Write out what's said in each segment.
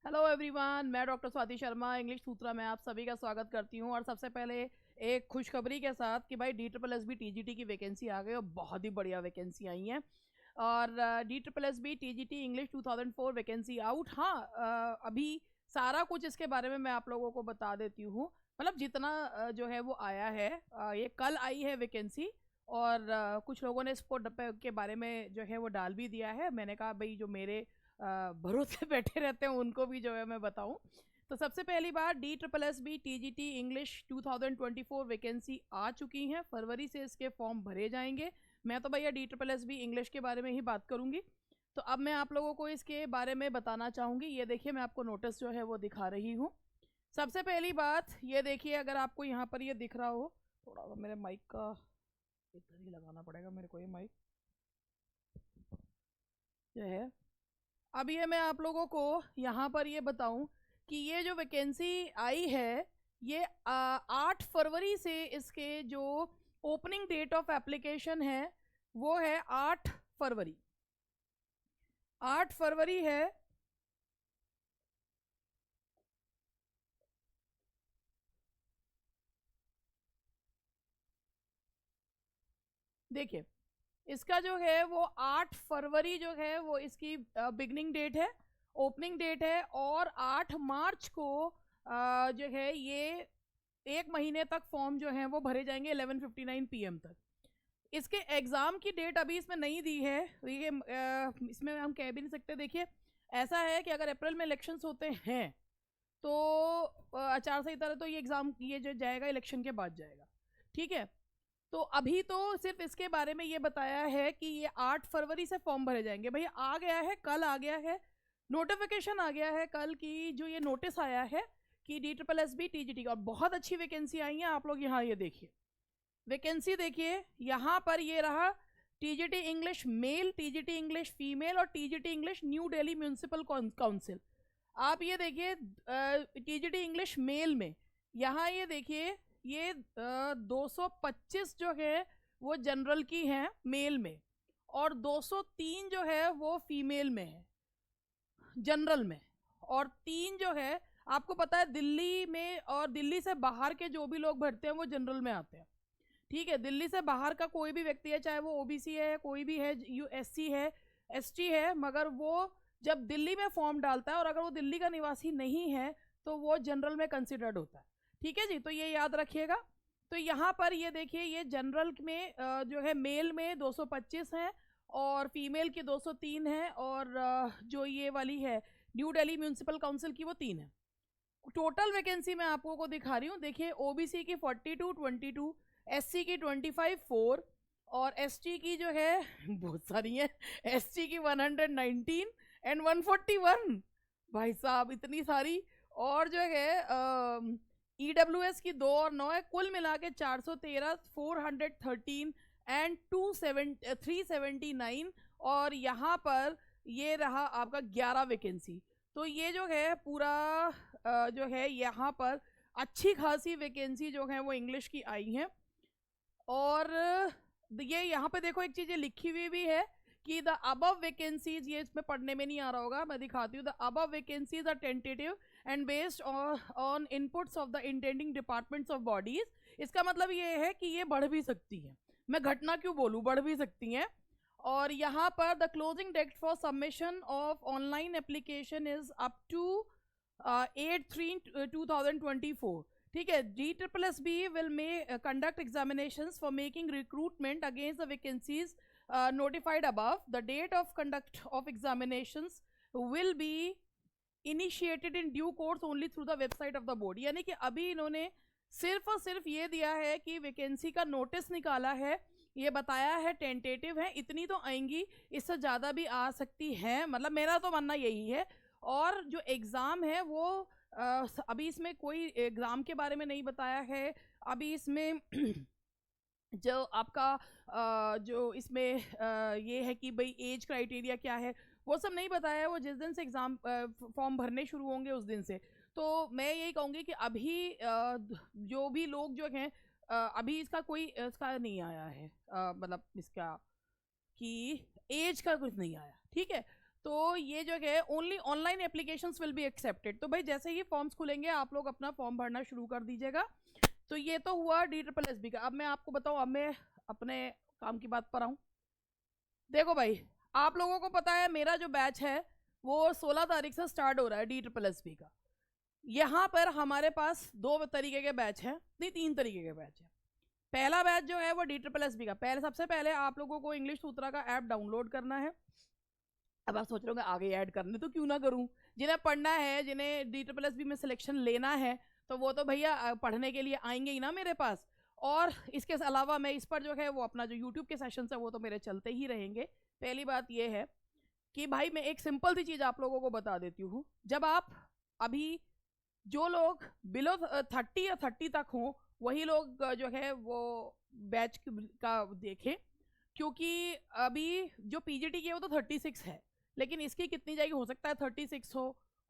Hello everyone, मैं doctor Swati Sharma English सूत्रा में आप सभी का स्वागत करती हूं। और सबसे पहले एक खुशखबरी के साथ कि भाई DSSB TGT की वैकेंसी आ गई और बहुत ही बढ़िया वैकेंसी आई हैं। और DSSB TGT English 2004 vacancy out. हाँ, अभी सारा कुछ इसके बारे में मैं आप लोगों को बता देती हूँ। मतलब जितना जो है वो आया है, ये कल आई है वैकेंसी। और कुछ लोगों ने इसको के बारे में जो है वो डाल भी दिया है। मैंने कहा भाई जो मेरे भरोसे बैठे रहते हैं उनको भी जो है मैं बताऊं। तो सबसे पहली बार DSSB TGT इंग्लिश 2024 वैकेंसी आ चुकी हैं। फरवरी से इसके फॉर्म भरे जाएंगे। मैं तो भैया DSSB इंग्लिश के बारे में ही बात करूंगी। तो अब मैं आप लोगों को इसके बारे में बताना चाहूँगी। ये देखिए, मैं आपको नोटिस जो है वो दिखा रही हूँ। सबसे पहली बात ये देखिए, अगर आपको यहाँ पर ये दिख रहा हो, थोड़ा सा मेरे माइक का इधर ही लगाना पड़ेगा मेरे को, ये माइक जो है। अब ये मैं आप लोगों को यहाँ पर ये बताऊं कि ये जो वैकेंसी आई है, ये 8 फरवरी से इसके जो ओपनिंग डेट ऑफ एप्लीकेशन है वो है 8 फरवरी। 8 फरवरी है। देखिए, इसका जो है वो 8 फरवरी जो है वो इसकी बिगनिंग डेट है, ओपनिंग डेट है। और 8 मार्च को जो है ये 1 महीने तक फॉर्म जो है वो भरे जाएंगे 11:59 PM तक। इसके एग्ज़ाम की डेट अभी इसमें नहीं दी है। ये इसमें हम कह भी नहीं सकते। देखिए, ऐसा है कि अगर अप्रैल में इलेक्शंस होते हैं तो आचार संहिता, तो ये एग्ज़ाम ये जो जाएगा इलेक्शन के बाद जाएगा। ठीक है। तो अभी तो सिर्फ इसके बारे में ये बताया है कि ये 8 फरवरी से फॉर्म भरे जाएंगे। भाई आ गया है, कल आ गया है नोटिफिकेशन, आ गया है कल की जो ये नोटिस आया है कि DSSB TGT का। और बहुत अच्छी वैकेंसी आई है। आप लोग यहाँ ये देखिए, वैकेंसी देखिए, यहाँ पर ये रहा TGT English male, TGT English female और TGT English New Delhi municipal council. आप ये देखिए, TGT इंग्लिश मेल में यहाँ ये देखिए, ये 225 जो है वो जनरल की हैं मेल में, और 203 जो है वो फीमेल में है जनरल में। और 3 जो है, आपको पता है दिल्ली में और दिल्ली से बाहर के जो भी लोग भरते हैं वो जनरल में आते हैं। ठीक है, दिल्ली से बाहर का कोई भी व्यक्ति है, चाहे वो OBC है, कोई भी है, SC है, ST है, मगर वो जब दिल्ली में फॉर्म डालता है और अगर वो दिल्ली का निवासी नहीं है तो वो जनरल में कंसिडर्ड होता है। ठीक है जी, तो ये याद रखिएगा। तो यहाँ पर ये देखिए, ये जनरल में जो है मेल में 225 हैं और फीमेल की 203 है, और जो ये वाली है न्यू दिल्ली म्यूनिसिपल काउंसिल की वो 3 है। टोटल वैकेंसी मैं आपको को दिखा रही हूँ। देखिए, OBC की 42-22, SC की 25-4 और ST की जो है बहुत सारी है, ST की 119 एंड 141। भाई साहब, इतनी सारी। और जो है EWS की 2 और 9 है। कुल मिला के 413, 413 एंड 379। और यहाँ पर ये रहा आपका 11 वैकेंसी। तो ये जो है पूरा जो है यहाँ पर अच्छी खासी वैकेंसी जो है वो इंग्लिश की आई हैं। और ये यहाँ पे देखो, एक चीज़ ये लिखी हुई भी है कि द अबव वैकेंसीज, ये इसमें पढ़ने में नहीं आ रहा होगा, मैं दिखाती हूँ। The above vacancies are tentative and based on inputs of the intending departments of bodies. इसका मतलब ये है कि ये बढ़ भी सकती हैं। मैं घटना क्यों बोलूँ, बढ़ भी सकती हैं। और यहाँ पर the closing date for submission of online application is up to 8/3/2024। ठीक है। DSSB will conduct examinations for making recruitment against the vacancies notified above. The date of conduct of examinations will be initiated in due course only through the website of the board। यानी कि अभी इन्होंने सिर्फ और सिर्फ ये दिया है कि वैकेंसी का नोटिस निकाला है, ये बताया है टेंटेटिव है, इतनी तो आएंगी, इससे ज़्यादा भी आ सकती है। मतलब मेरा तो मानना यही है। और जो एग्ज़ाम है वो अभी इसमें कोई एग्ज़ाम के बारे में नहीं बताया है। अभी इसमें जो आपका जो इसमें ये है कि भाई एज क्राइटेरिया क्या है, वो सब नहीं बताया है। वो जिस दिन से एग्ज़ाम फॉर्म भरने शुरू होंगे उस दिन से। तो मैं यही कहूँगी कि अभी जो भी लोग जो हैं, अभी इसका कोई इसका नहीं आया है, मतलब इसका कि एज का कुछ नहीं आया। ठीक है। तो ये जो है only online applications will be accepted. तो भाई जैसे ही फॉर्म्स खुलेंगे आप लोग अपना फॉर्म भरना शुरू कर दीजिएगा। तो ये तो हुआ DSSB का। अब मैं आपको बताऊँ, अब मैं अपने काम की बात पर आऊँ। देखो भाई, आप लोगों को पता है मेरा जो बैच है वो 16 तारीख से स्टार्ट हो रहा है DSSB का। यहाँ पर हमारे पास 2 तरीके के बैच हैं, नहीं 3 तरीके के बैच हैं। पहला बैच जो है वो DSSB का, सबसे पहले आप लोगों को इंग्लिश सूत्रा का ऐप डाउनलोड करना है। अब आप सोच रहे होंगे आगे ऐड करने तो क्यों ना करूं, जिन्हें पढ़ना है, जिन्हें DSSB में सिलेक्शन लेना है, तो वो तो भैया पढ़ने के लिए आएंगे ही ना मेरे पास। और इसके अलावा मैं इस पर जो है वो अपना जो यूट्यूब के सेशन है वो तो मेरे चलते ही रहेंगे। पहली बात ये है कि भाई मैं एक सिंपल सी चीज़ आप लोगों को बता देती हूँ। जब आप अभी जो लोग बिलो 30 या 30 तक हों वही लोग जो है वो बैच का देखें, क्योंकि अभी जो PGT की है वो तो 36 है, लेकिन इसकी कितनी जाएगी, हो सकता है 36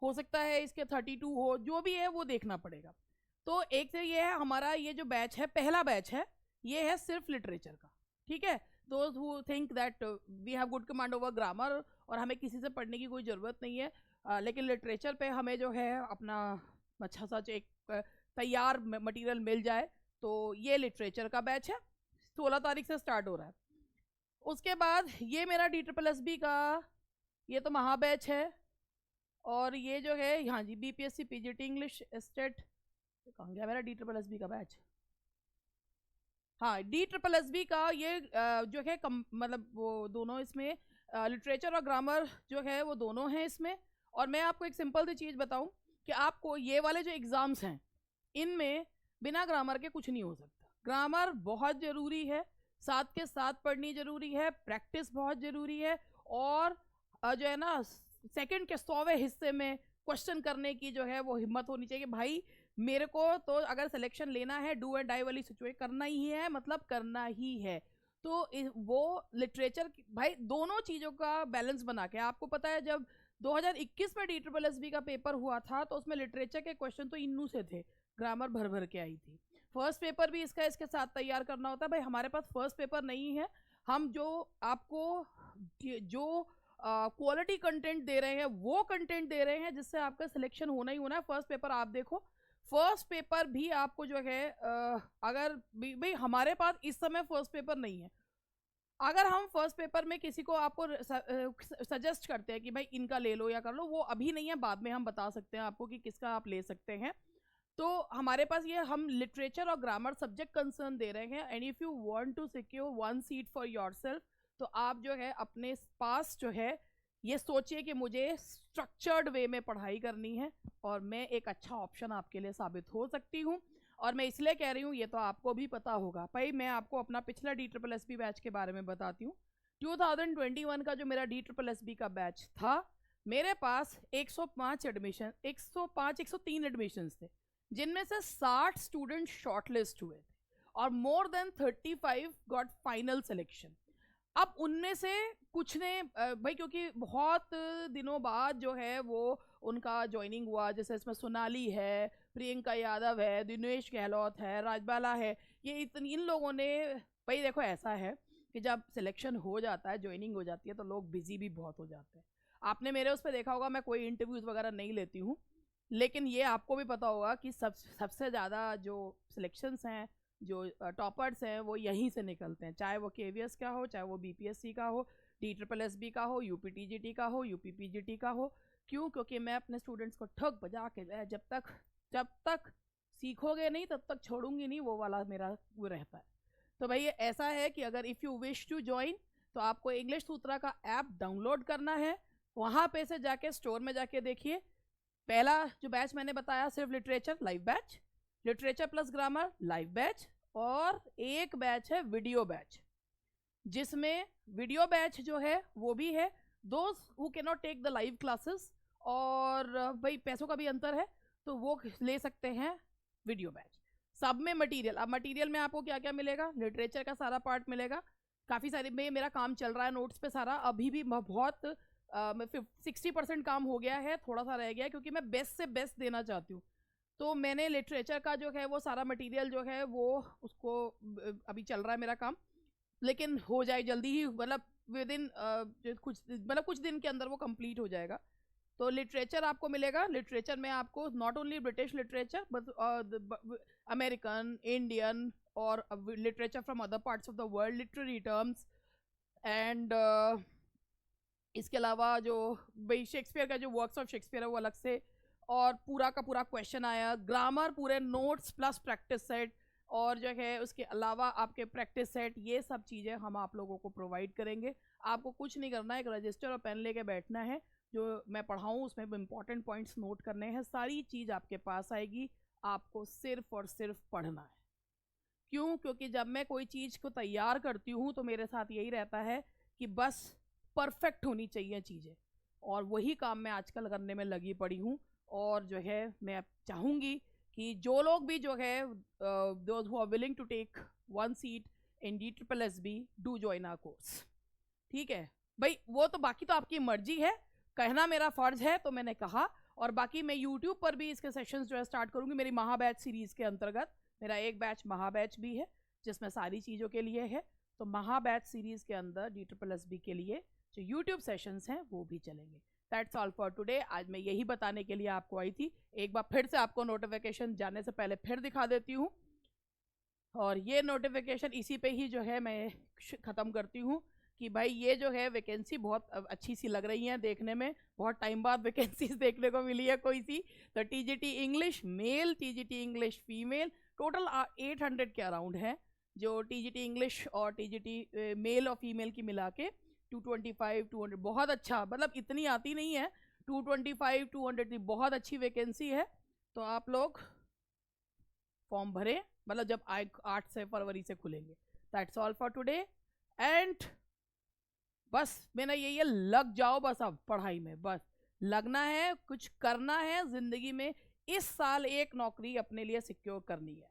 हो सकता है इसके 32 हो, जो भी है वो देखना पड़ेगा। तो एक तो ये है हमारा ये जो बैच है, पहला बैच है, ये है सिर्फ लिटरेचर का। ठीक है, those who think that we have good command over grammar और हमें किसी से पढ़ने की कोई ज़रूरत नहीं है, लेकिन लिटरेचर पे हमें जो है अपना अच्छा सा एक तैयार मटेरियल मिल जाए, तो ये लिटरेचर का बैच है, 16 तारीख से स्टार्ट हो रहा है। उसके बाद ये मेरा DSSB का ये तो महाबैच है, और ये जो है हाँ जी BPSC PGT इंग्लिश स्टेट, कहाँ गया मेरा DSSB का बैच। हाँ, DSSB का ये जो है मतलब वो दोनों इसमें लिटरेचर और ग्रामर जो है वो दोनों हैं इसमें। और मैं आपको एक सिंपल सी चीज़ बताऊं कि आपको ये वाले जो एग्ज़ाम्स हैं इनमें बिना ग्रामर के कुछ नहीं हो सकता। ग्रामर बहुत ज़रूरी है, साथ के साथ पढ़नी ज़रूरी है, प्रैक्टिस बहुत ज़रूरी है, और जो है ना सेकंड के 100वें हिस्से में क्वेश्चन करने की जो है वो हिम्मत होनी चाहिए। भाई मेरे को तो अगर सिलेक्शन लेना है डू एंड डाई वाली सिचुएशन करना ही है, मतलब करना ही है। तो वो लिटरेचर भाई दोनों चीज़ों का बैलेंस बना के, आपको पता है जब 2021 में DSSB का पेपर हुआ था तो उसमें लिटरेचर के क्वेश्चन तो इन्नू से थे, ग्रामर भर भर के आई थी। फर्स्ट पेपर भी इसका इसके साथ तैयार करना होता है। भाई हमारे पास फर्स्ट पेपर नहीं है, हम जो आपको जो क्वालिटी कंटेंट दे रहे हैं वो कंटेंट दे रहे हैं जिससे आपका सिलेक्शन होना ही होना है। फर्स्ट पेपर आप देखो, फर्स्ट पेपर भी आपको जो है अगर भाई हमारे पास इस समय फर्स्ट पेपर नहीं है, अगर हम फर्स्ट पेपर में किसी को आपको सजेस्ट करते हैं कि भाई इनका ले लो या कर लो, वो अभी नहीं है, बाद में हम बता सकते हैं आपको कि किसका आप ले सकते हैं। तो हमारे पास ये हम लिटरेचर और ग्रामर सब्जेक्ट कंसर्न दे रहे हैं। And if you want to secure 1 seat for yourself, तो आप जो है अपने पास जो है ये सोचिए कि मुझे स्ट्रक्चर्ड वे में पढ़ाई करनी है और मैं एक अच्छा ऑप्शन आपके लिए साबित हो सकती हूँ। और मैं इसलिए कह रही हूँ, ये तो आपको भी पता होगा। भाई मैं आपको अपना पिछला DSSB बैच के बारे में बताती हूँ। 2021 का जो मेरा DSSB का बैच था, मेरे पास 105 एडमिशन 103 एडमिशन थे, जिनमें से 60 स्टूडेंट शॉर्टलिस्ट हुए थे और more than 35 got final selection. अब उनमें से कुछ ने भाई क्योंकि बहुत दिनों बाद जो है वो उनका ज्वाइनिंग हुआ, जैसे इसमें सोनाली है, प्रियंका यादव है, दिनेश गहलोत है, राजबाला है, ये इन लोगों ने, भाई देखो ऐसा है कि जब सिलेक्शन हो जाता है, ज्वाइनिंग हो जाती है, तो लोग बिजी भी बहुत हो जाते हैं। आपने मेरे उस पर देखा होगा मैं कोई इंटरव्यूज़ वगैरह नहीं लेती हूँ, लेकिन ये आपको भी पता होगा कि सबसे ज़्यादा जो सिलेक्शंस हैं, जो टॉपर्स हैं, वो यहीं से निकलते हैं, चाहे वो KVS का हो, चाहे वो BPSC का हो, DSSB का हो, UPTGT का हो, UPPGT का हो। क्यों? क्योंकि मैं अपने स्टूडेंट्स को ठग बजा के जब तक सीखोगे नहीं तब तक छोड़ूंगी नहीं, वो वाला मेरा वो रहता है। तो भाई ये ऐसा है कि अगर if you wish to join, तो आपको इंग्लिश सूत्रा का ऐप डाउनलोड करना है, वहाँ पे से जाके स्टोर में जाके देखिए। पहला जो बैच मैंने बताया सिर्फ literature live batch, literature plus grammar live batch, और एक बैच है वीडियो बैच, जिसमें वीडियो बैच जो है वो भी है those who can not take the live classes, और भाई पैसों का भी अंतर है तो वो ले सकते हैं वीडियो बैच। सब में मटेरियल, अब मटेरियल में आपको क्या क्या मिलेगा, लिटरेचर का सारा पार्ट मिलेगा, काफ़ी सारे में मेरा काम चल रहा है नोट्स पे सारा, अभी भी बहुत 60% काम हो गया है, थोड़ा सा रह गया है क्योंकि मैं बेस्ट से बेस्ट देना चाहती हूँ। तो मैंने लिटरेचर का जो है वो सारा मटेरियल जो है वो उसको अभी चल रहा है मेरा काम, लेकिन हो जाए जल्दी ही, मतलब विद इन कुछ दिन के अंदर वो कंप्लीट हो जाएगा। तो लिटरेचर आपको मिलेगा। लिटरेचर में आपको not only British literature but American, Indian और literature from other parts of the world, literary terms and इसके अलावा जो भाई शेक्सपियर का जो वर्क्स ऑफ शेक्सपियर है वो अलग से, और पूरा का पूरा क्वेश्चन आया, ग्रामर, पूरे नोट्स प्लस प्रैक्टिस सेट, और जो है उसके अलावा आपके प्रैक्टिस सेट, ये सब चीज़ें हम आप लोगों को प्रोवाइड करेंगे। आपको कुछ नहीं करना है, एक रजिस्टर और पेन लेके बैठना है, जो मैं पढ़ाऊँ उसमें इंपॉर्टेंट पॉइंट्स नोट करने हैं, सारी चीज़ आपके पास आएगी, आपको सिर्फ और सिर्फ पढ़ना है। क्यों? क्योंकि जब मैं कोई चीज़ को तैयार करती हूँ तो मेरे साथ यही रहता है कि बस परफेक्ट होनी चाहिए चीज़ें, और वही काम मैं आजकल करने में लगी पड़ी हूँ। और जो है मैं चाहूँगी कि जो लोग भी जो है those who are willing to take 1 seat in DSSB do join our course. ठीक है भाई, वो तो बाकी तो आपकी मर्जी है, कहना मेरा फर्ज है तो मैंने कहा। और बाकी मैं यूट्यूब पर भी इसके सेशंस जो है स्टार्ट करूँगी मेरी महाबैच सीरीज़ के अंतर्गत। मेरा एक बैच महाबैच भी है जिसमें सारी चीज़ों के लिए है, तो महाबैच सीरीज़ के अंदर DSSB के लिए जो यूट्यूब सेशंस हैं वो भी चलेंगे। That's all for today. आज मैं यही बताने के लिए आपको आई थी। एक बार फिर से आपको नोटिफिकेशन जाने से पहले फिर दिखा देती हूँ, और ये नोटिफिकेशन इसी पे ही जो है मैं ख़त्म करती हूँ कि भाई ये जो है वैकेंसी बहुत अच्छी सी लग रही है देखने में, बहुत टाइम बाद वैकेंसीज देखने को मिली है कोई सी। तो TGT English male, TGT English female, total 800 के अराउंड है, जो TGT इंग्लिश और TGT मेल और फीमेल की मिला के 225 200, बहुत अच्छा, मतलब इतनी आती नहीं है, 225 200 की बहुत अच्छी वैकेंसी है। तो आप लोग फॉर्म भरें, मतलब जब 8 फरवरी से खुलेंगे। That's all for today, and बस मेरा यही है, लग जाओ बस, अब पढ़ाई में बस लगना है, कुछ करना है ज़िंदगी में। इस साल एक नौकरी अपने लिए सिक्योर करनी है।